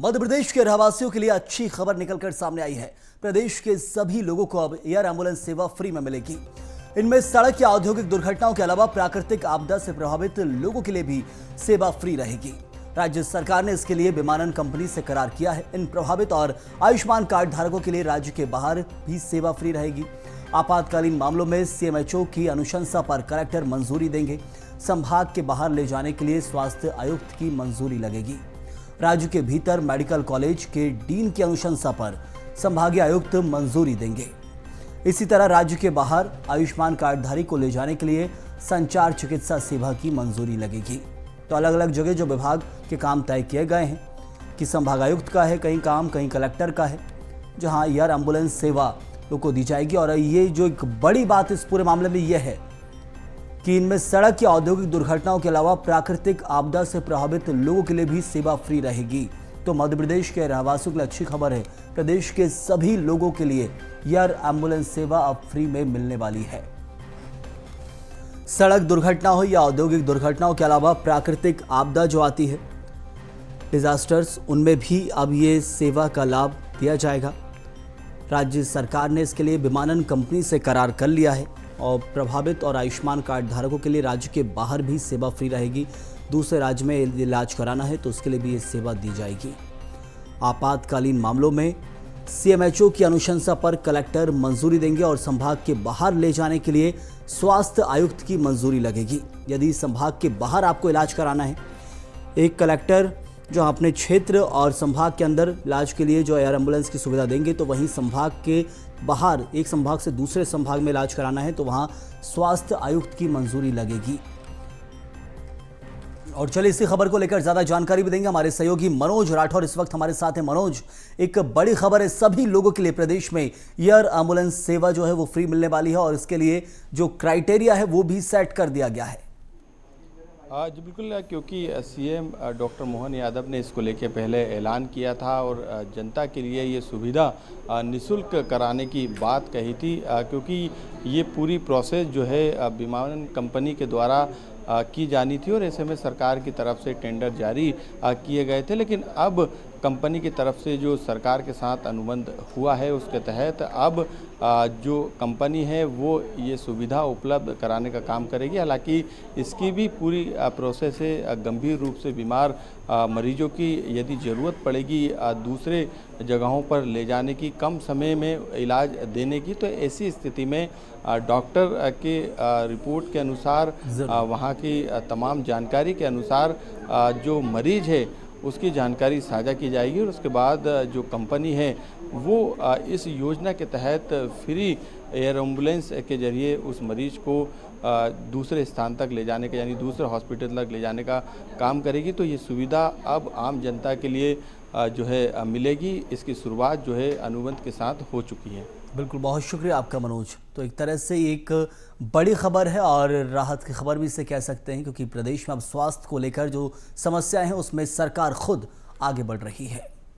मध्य प्रदेश के रहवासियों के लिए अच्छी खबर निकलकर सामने आई है। प्रदेश के सभी लोगों को अब एयर एम्बुलेंस सेवा फ्री में मिलेगी। इनमें सड़क या औद्योगिक दुर्घटनाओं के अलावा प्राकृतिक आपदा से प्रभावित लोगों के लिए भी सेवा फ्री रहेगी। राज्य सरकार ने इसके लिए विमानन कंपनी से करार किया है। इन प्रभावित और आयुष्मान कार्ड धारकों के लिए राज्य के बाहर भी सेवा फ्री रहेगी। आपातकालीन मामलों में सीएमएचओ की अनुशंसा पर कलेक्टर मंजूरी देंगे। संभाग के बाहर ले जाने के लिए स्वास्थ्य आयुक्त की मंजूरी लगेगी। राज्य के भीतर मेडिकल कॉलेज के डीन की अनुशंसा पर संभागीय आयुक्त मंजूरी देंगे। इसी तरह राज्य के बाहर आयुष्मान कार्डधारी को ले जाने के लिए संचार चिकित्सा सेवा की मंजूरी लगेगी। तो अलग अलग जगह जो विभाग के काम तय किए गए हैं कि संभागायुक्त का है कहीं काम, कहीं कलेक्टर का है, जहां एयर एम्बुलेंस सेवा लोगों को दी जाएगी। और ये जो एक बड़ी बात इस पूरे मामले में यह है कि इनमें सड़क या औद्योगिक दुर्घटनाओं के अलावा प्राकृतिक आपदा से प्रभावित लोगों के लिए भी सेवा फ्री रहेगी। तो मध्य प्रदेश के रहवासियों के लिए अच्छी खबर है। प्रदेश के सभी लोगों के लिए एयर एम्बुलेंस सेवा अब फ्री में मिलने वाली है। सड़क दुर्घटना हो या औद्योगिक दुर्घटनाओं के अलावा प्राकृतिक आपदा जो आती है, डिजास्टर्स, उनमें भी अब ये सेवा का लाभ दिया जाएगा। राज्य सरकार ने इसके लिए विमानन कंपनी से करार कर लिया है और प्रभावित और आयुष्मान कार्ड धारकों के लिए राज्य के बाहर भी सेवा फ्री रहेगी। दूसरे राज्य में इलाज कराना है तो उसके लिए भी ये सेवा दी जाएगी। आपातकालीन मामलों में सीएमएचओ की अनुशंसा पर कलेक्टर मंजूरी देंगे और संभाग के बाहर ले जाने के लिए स्वास्थ्य आयुक्त की मंजूरी लगेगी। यदि संभाग के बाहर आपको इलाज कराना है, एक कलेक्टर जो अपने क्षेत्र और संभाग के अंदर इलाज के लिए जो एयर एम्बुलेंस की सुविधा देंगे, तो वहीं संभाग के बाहर एक संभाग से दूसरे संभाग में इलाज कराना है तो वहां स्वास्थ्य आयुक्त की मंजूरी लगेगी। और चलिए इसी खबर को लेकर ज्यादा जानकारी भी देंगे हमारे सहयोगी मनोज राठौर इस वक्त हमारे साथ हैं। मनोज, एक बड़ी खबर है सभी लोगों के लिए, प्रदेश में एयर एम्बुलेंस सेवा जो है वो फ्री मिलने वाली है और इसके लिए जो क्राइटेरिया है वो भी सेट कर दिया गया है। जी बिल्कुल, क्योंकि सीएम डॉक्टर मोहन यादव ने इसको लेके पहले ऐलान किया था और जनता के लिए ये सुविधा निःशुल्क कराने की बात कही थी, क्योंकि ये पूरी प्रोसेस जो है विमानन कंपनी के द्वारा की जानी थी और ऐसे में सरकार की तरफ से टेंडर जारी किए गए थे। लेकिन अब कंपनी की तरफ से जो सरकार के साथ अनुबंध हुआ है उसके तहत अब जो कंपनी है वो ये सुविधा उपलब्ध कराने का काम करेगी। हालांकि इसकी भी पूरी प्रोसेस है गंभीर रूप से बीमार मरीजों की यदि ज़रूरत पड़ेगी दूसरे जगहों पर ले जाने की, कम समय में इलाज देने की, तो ऐसी स्थिति में डॉक्टर के रिपोर्ट के अनुसार वहाँ की तमाम जानकारी के अनुसार जो मरीज है उसकी जानकारी साझा की जाएगी और उसके बाद जो कंपनी है वो इस योजना के तहत फ्री एयर एम्बुलेंस के जरिए उस मरीज को दूसरे स्थान तक ले जाने का, यानी दूसरे हॉस्पिटल तक ले जाने का काम करेगी। तो ये सुविधा अब आम जनता के लिए जो है मिलेगी। इसकी शुरुआत जो है अनुबंध के साथ हो चुकी है। बिल्कुल, बहुत शुक्रिया आपका मनोज। तो एक तरह से एक बड़ी खबर है और राहत की खबर भी इसे कह सकते हैं, क्योंकि प्रदेश में अब स्वास्थ्य को लेकर जो समस्याएं हैं उसमें सरकार खुद आगे बढ़ रही है।